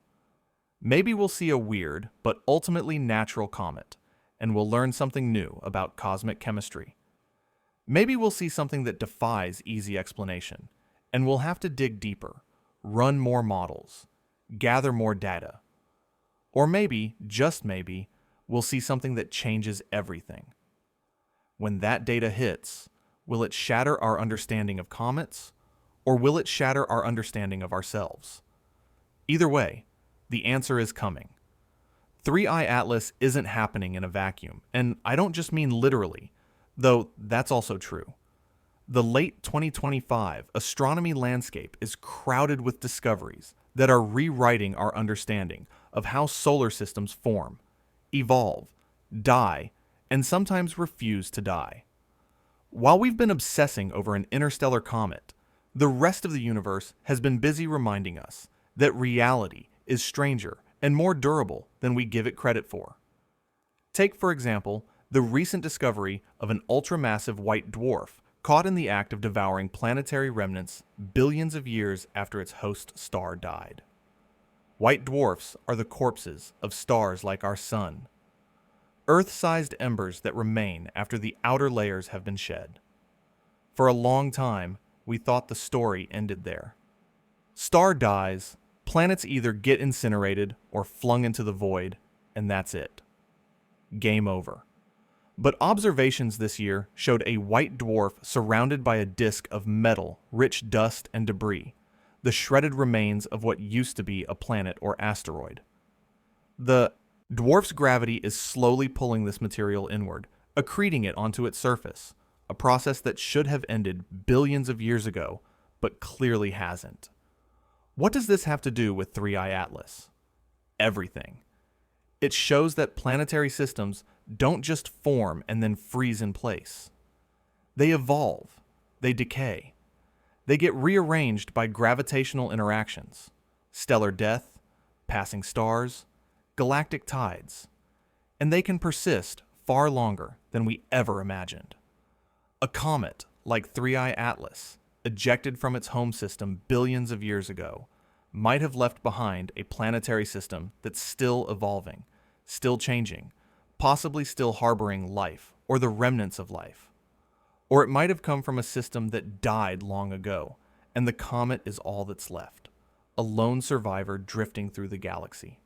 Maybe we'll see a weird, but ultimately natural comet, and we'll learn something new about cosmic chemistry. Maybe we'll see something that defies easy explanation, and we'll have to dig deeper. Run more models, gather more data. Or maybe, just maybe, we'll see something that changes everything. When that data hits, will it shatter our understanding of comets, or will it shatter our understanding of ourselves? Either way, the answer is coming. 3i Atlas isn't happening in a vacuum, and I don't just mean literally, though that's also true. The late 2025 astronomy landscape is crowded with discoveries that are rewriting our understanding of how solar systems form, evolve, die, and sometimes refuse to die. While we've been obsessing over an interstellar comet, the rest of the universe has been busy reminding us that reality is stranger and more durable than we give it credit for. Take, for example, the recent discovery of an ultramassive white dwarf caught in the act of devouring planetary remnants billions of years after its host star died. White dwarfs are the corpses of stars like our Sun, Earth-sized embers that remain after the outer layers have been shed. For a long time, we thought the story ended there. Star dies, planets either get incinerated or flung into the void, and that's it. Game over. But observations this year showed a white dwarf surrounded by a disk of metal, rich dust, and debris, the shredded remains of what used to be a planet or asteroid. The dwarf's gravity is slowly pulling this material inward, accreting it onto its surface, a process that should have ended billions of years ago, but clearly hasn't. What does this have to do with 3I Atlas? Everything. It shows that planetary systems don't just form and then freeze in place. They evolve, they decay. They get rearranged by gravitational interactions, stellar death, passing stars, galactic tides, and they can persist far longer than we ever imagined. A comet like 3I Atlas, ejected from its home system billions of years ago, might have left behind a planetary system that's still evolving, still changing, possibly still harboring life or the remnants of life. Or it might have come from a system that died long ago, and the comet is all that's left, a lone survivor drifting through the galaxy.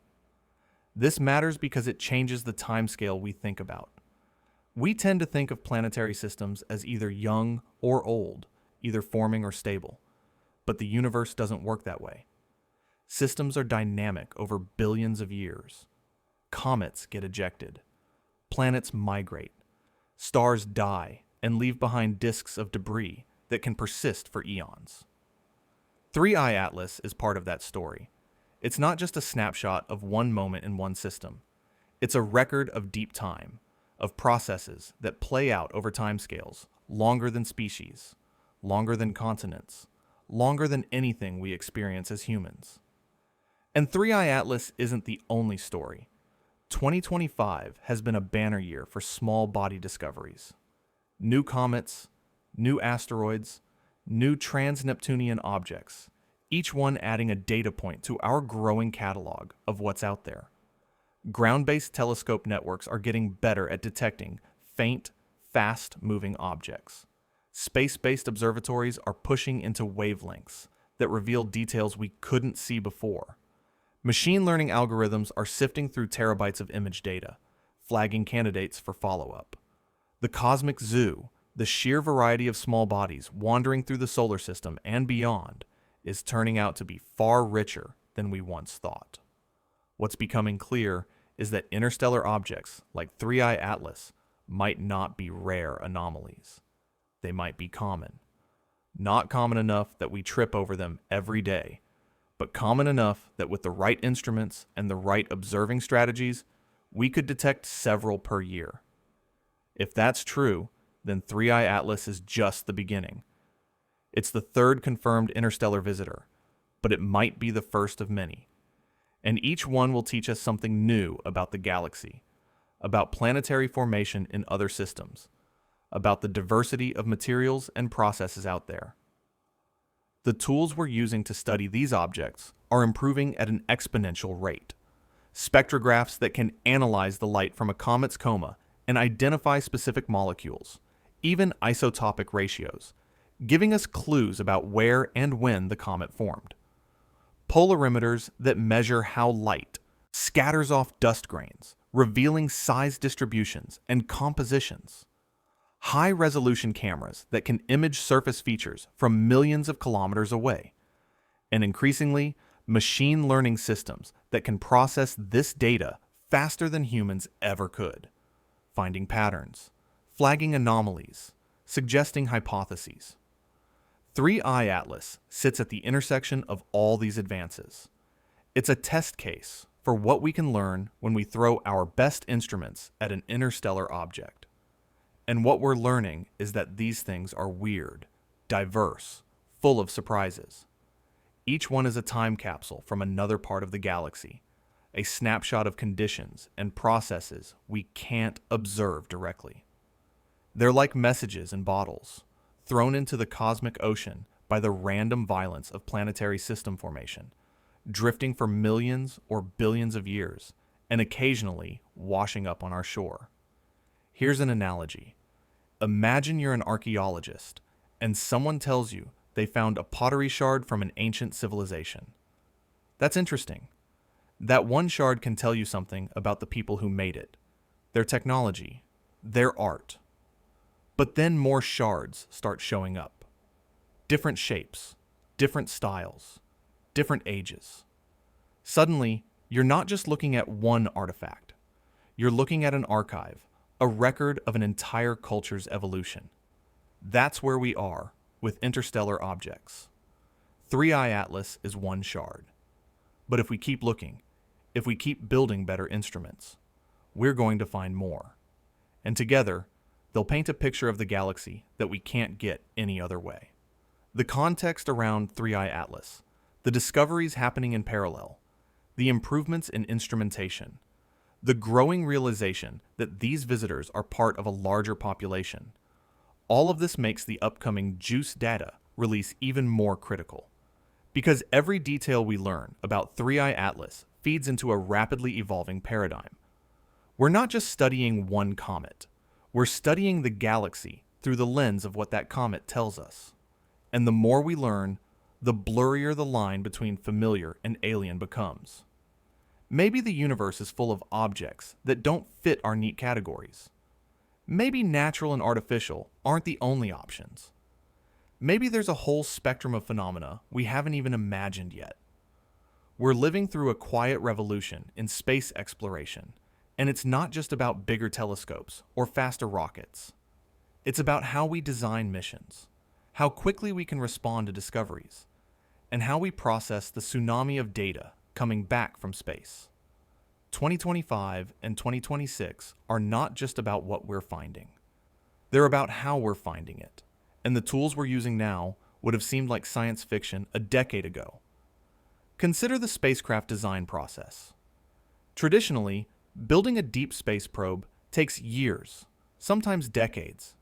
This matters because it changes the timescale we think about. We tend to think of planetary systems as either young or old, either forming or stable. But the universe doesn't work that way. Systems are dynamic over billions of years. Comets get ejected. Planets migrate. Stars die and leave behind disks of debris that can persist for eons. 3I Atlas is part of that story. It's not just a snapshot of one moment in one system. It's a record of deep time, of processes that play out over timescales, longer than species, longer than continents, longer than anything we experience as humans. And 3I Atlas isn't the only story. 2025 has been a banner year for small body discoveries. New comets, new asteroids, new trans-Neptunian objects, each one adding a data point to our growing catalog of what's out there. Ground-based telescope networks are getting better at detecting faint, fast-moving objects. Space-based observatories are pushing into wavelengths that reveal details we couldn't see before. Machine learning algorithms are sifting through terabytes of image data, flagging candidates for follow-up. The cosmic zoo, the sheer variety of small bodies wandering through the solar system and beyond, is turning out to be far richer than we once thought. What's becoming clear is that interstellar objects like 3I Atlas might not be rare anomalies. They might be common. Not common enough that we trip over them every day, but common enough that with the right instruments and the right observing strategies, we could detect several per year. If that's true, then 3I Atlas is just the beginning. It's the third confirmed interstellar visitor, but it might be the first of many. And each one will teach us something new about the galaxy, about planetary formation in other systems, about the diversity of materials and processes out there. The tools we're using to study these objects are improving at an exponential rate. Spectrographs that can analyze the light from a comet's coma and identify specific molecules, even isotopic ratios, giving us clues about where and when the comet formed. Polarimeters that measure how light scatters off dust grains, revealing size distributions and compositions. High-resolution cameras that can image surface features from millions of kilometers away. And increasingly, machine learning systems that can process this data faster than humans ever could, finding patterns, flagging anomalies, suggesting hypotheses. 3I Atlas sits at the intersection of all these advances. It's a test case for what we can learn when we throw our best instruments at an interstellar object. And what we're learning is that these things are weird, diverse, full of surprises. Each one is a time capsule from another part of the galaxy, a snapshot of conditions and processes we can't observe directly. They're like messages in bottles, thrown into the cosmic ocean by the random violence of planetary system formation, drifting for millions or billions of years, and occasionally washing up on our shore. Here's an analogy. Imagine you're an archaeologist, and someone tells you they found a pottery shard from an ancient civilization. That's interesting. That one shard can tell you something about the people who made it, their technology, their art. But then more shards start showing up. Different shapes, different styles, different ages. Suddenly, you're not just looking at one artifact. You're looking at an archive, a record of an entire culture's evolution. That's where we are with interstellar objects. 3i Atlas is one shard. But if we keep looking, if we keep building better instruments, we're going to find more. And together, they'll paint a picture of the galaxy that we can't get any other way. The context around 3i Atlas, the discoveries happening in parallel, the improvements in instrumentation, the growing realization that these visitors are part of a larger population, all of this makes the upcoming JUICE data release even more critical. Because every detail we learn about 3i Atlas feeds into a rapidly evolving paradigm. We're not just studying one comet. We're studying the galaxy through the lens of what that comet tells us. And the more we learn, the blurrier the line between familiar and alien becomes. Maybe the universe is full of objects that don't fit our neat categories. Maybe natural and artificial aren't the only options. Maybe there's a whole spectrum of phenomena we haven't even imagined yet. We're living through a quiet revolution in space exploration, and it's not just about bigger telescopes or faster rockets. It's about how we design missions, how quickly we can respond to discoveries, and how we process the tsunami of data coming back from space. 2025 and 2026 are not just about what we're finding. They're about how we're finding it, and the tools we're using now would have seemed like science fiction a decade ago. Consider the spacecraft design process. Traditionally, building a deep space probe takes years, sometimes decades.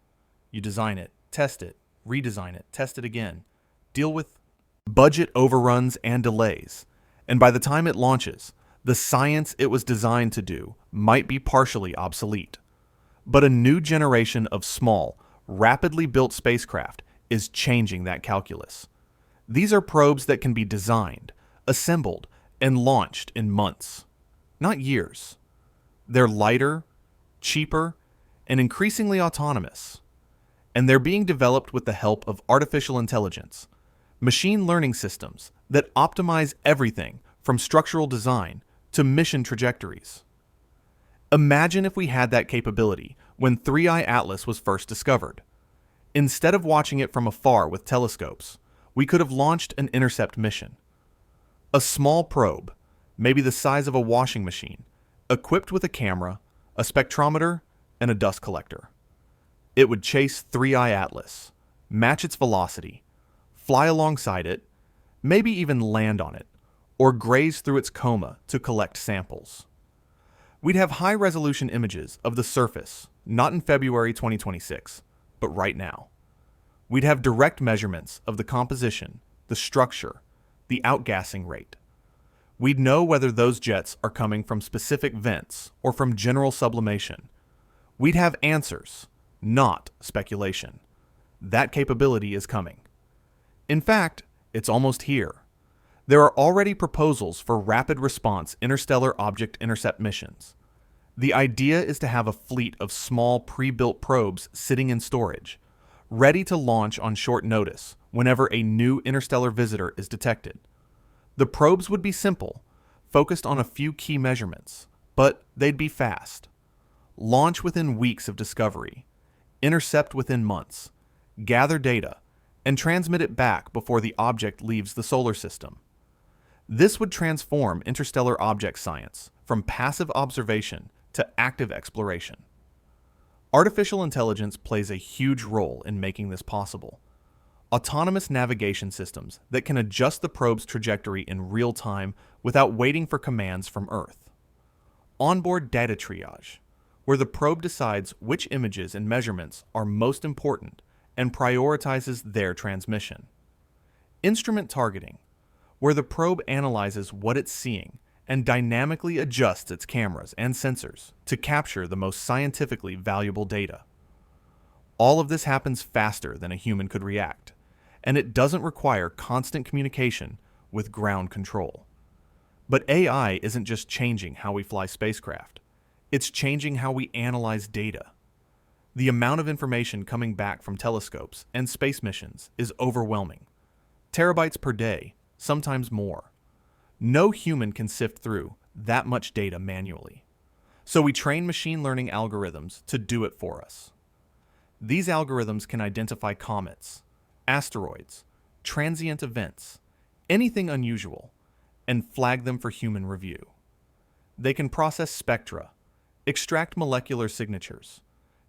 You design it, test it, redesign it, test it again, deal with budget overruns and delays, and by the time it launches, the science it was designed to do might be partially obsolete. But a new generation of small, rapidly built spacecraft is changing that calculus. These are probes that can be designed, assembled, and launched in months, not years. They're lighter, cheaper, and increasingly autonomous. And they're being developed with the help of artificial intelligence, machine learning systems that optimize everything from structural design to mission trajectories. Imagine if we had that capability when 3i Atlas was first discovered. Instead of watching it from afar with telescopes, we could have launched an intercept mission. A small probe, maybe the size of a washing machine, equipped with a camera, a spectrometer, and a dust collector. It would chase 3i Atlas, match its velocity, fly alongside it, maybe even land on it, or graze through its coma to collect samples. We'd have high-resolution images of the surface, not in February 2026, but right now. We'd have direct measurements of the composition, the structure, the outgassing rate. We'd know whether those jets are coming from specific vents or from general sublimation. We'd have answers, not speculation. That capability is coming. In fact, it's almost here. There are already proposals for rapid response interstellar object intercept missions. The idea is to have a fleet of small pre-built probes sitting in storage, ready to launch on short notice whenever a new interstellar visitor is detected. The probes would be simple, focused on a few key measurements, but they'd be fast. Launch within weeks of discovery, intercept within months, gather data, and transmit it back before the object leaves the solar system. This would transform interstellar object science from passive observation to active exploration. Artificial intelligence plays a huge role in making this possible. Autonomous navigation systems that can adjust the probe's trajectory in real time without waiting for commands from Earth. Onboard data triage, where the probe decides which images and measurements are most important and prioritizes their transmission. Instrument targeting, where the probe analyzes what it's seeing and dynamically adjusts its cameras and sensors to capture the most scientifically valuable data. All of this happens faster than a human could react, and it doesn't require constant communication with ground control. But AI isn't just changing how we fly spacecraft, it's changing how we analyze data. The amount of information coming back from telescopes and space missions is overwhelming. Terabytes per day, sometimes more. No human can sift through that much data manually. So we train machine learning algorithms to do it for us. These algorithms can identify comets, asteroids, transient events, anything unusual, and flag them for human review. They can process spectra, extract molecular signatures,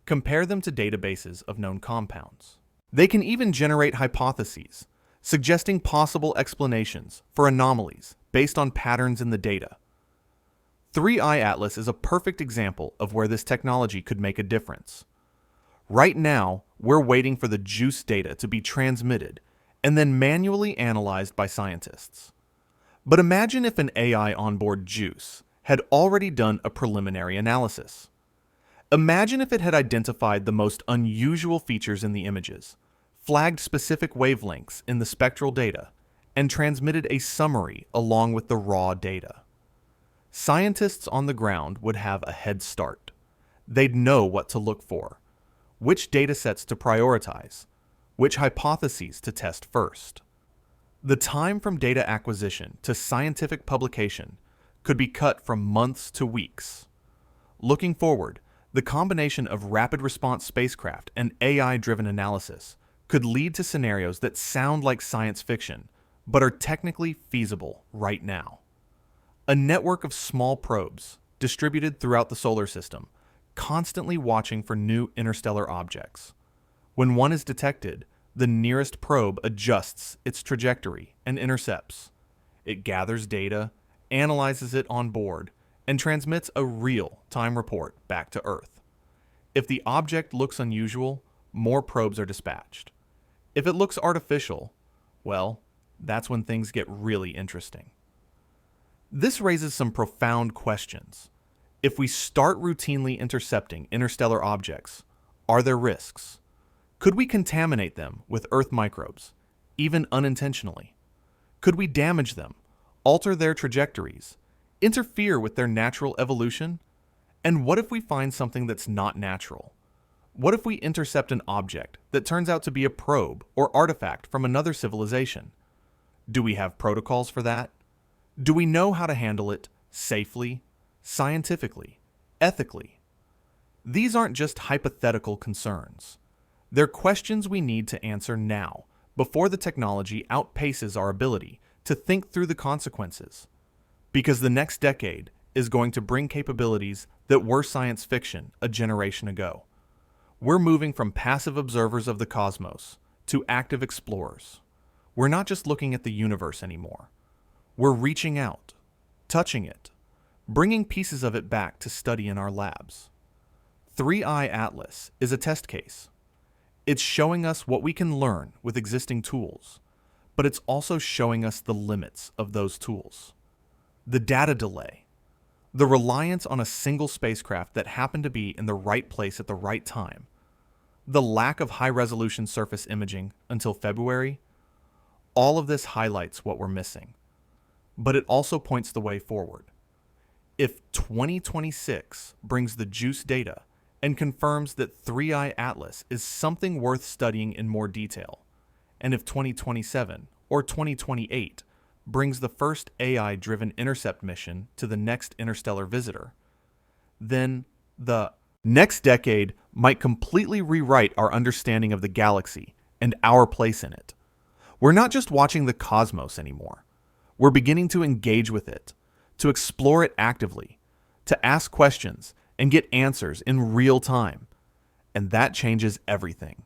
compare them to databases of known compounds. They can even generate hypotheses, suggesting possible explanations for anomalies based on patterns in the data. 3i Atlas is a perfect example of where this technology could make a difference. Right now, we're waiting for the JUICE data to be transmitted and then manually analyzed by scientists. But imagine if an AI onboard JUICE had already done a preliminary analysis. Imagine if it had identified the most unusual features in the images, flagged specific wavelengths in the spectral data, and transmitted a summary along with the raw data. Scientists on the ground would have a head start. They'd know what to look for, which datasets to prioritize, which hypotheses to test first. The time from data acquisition to scientific publication could be cut from months to weeks. Looking forward, the combination of rapid response spacecraft and AI-driven analysis could lead to scenarios that sound like science fiction, but are technically feasible right now. A network of small probes, distributed throughout the solar system, constantly watching for new interstellar objects. When one is detected, the nearest probe adjusts its trajectory and intercepts. It gathers data, analyzes it on board, and transmits a real-time report back to Earth. If the object looks unusual, more probes are dispatched. If it looks artificial, well, that's when things get really interesting. This raises some profound questions. If we start routinely intercepting interstellar objects, are there risks? Could we contaminate them with Earth microbes, even unintentionally? Could we damage them, alter their trajectories, interfere with their natural evolution? And what if we find something that's not natural? What if we intercept an object that turns out to be a probe or artifact from another civilization? Do we have protocols for that? Do we know how to handle it safely, scientifically, ethically? These aren't just hypothetical concerns. They're questions we need to answer now, before the technology outpaces our ability to think through the consequences. Because the next decade is going to bring capabilities that were science fiction a generation ago. We're moving from passive observers of the cosmos to active explorers. We're not just looking at the universe anymore. We're reaching out, touching it, bringing pieces of it back to study in our labs. 3i Atlas is a test case. It's showing us what we can learn with existing tools, but it's also showing us the limits of those tools. The data delay, the reliance on a single spacecraft that happened to be in the right place at the right time, the lack of high-resolution surface imaging until February, all of this highlights what we're missing. But it also points the way forward. If 2026 brings the JUICE data and confirms that 3i Atlas is something worth studying in more detail, and if 2027 or 2028 brings the first AI-driven intercept mission to the next interstellar visitor, then the next decade might completely rewrite our understanding of the galaxy and our place in it. We're not just watching the cosmos anymore. We're beginning to engage with it, to explore it actively, to ask questions and get answers in real time. And that changes everything.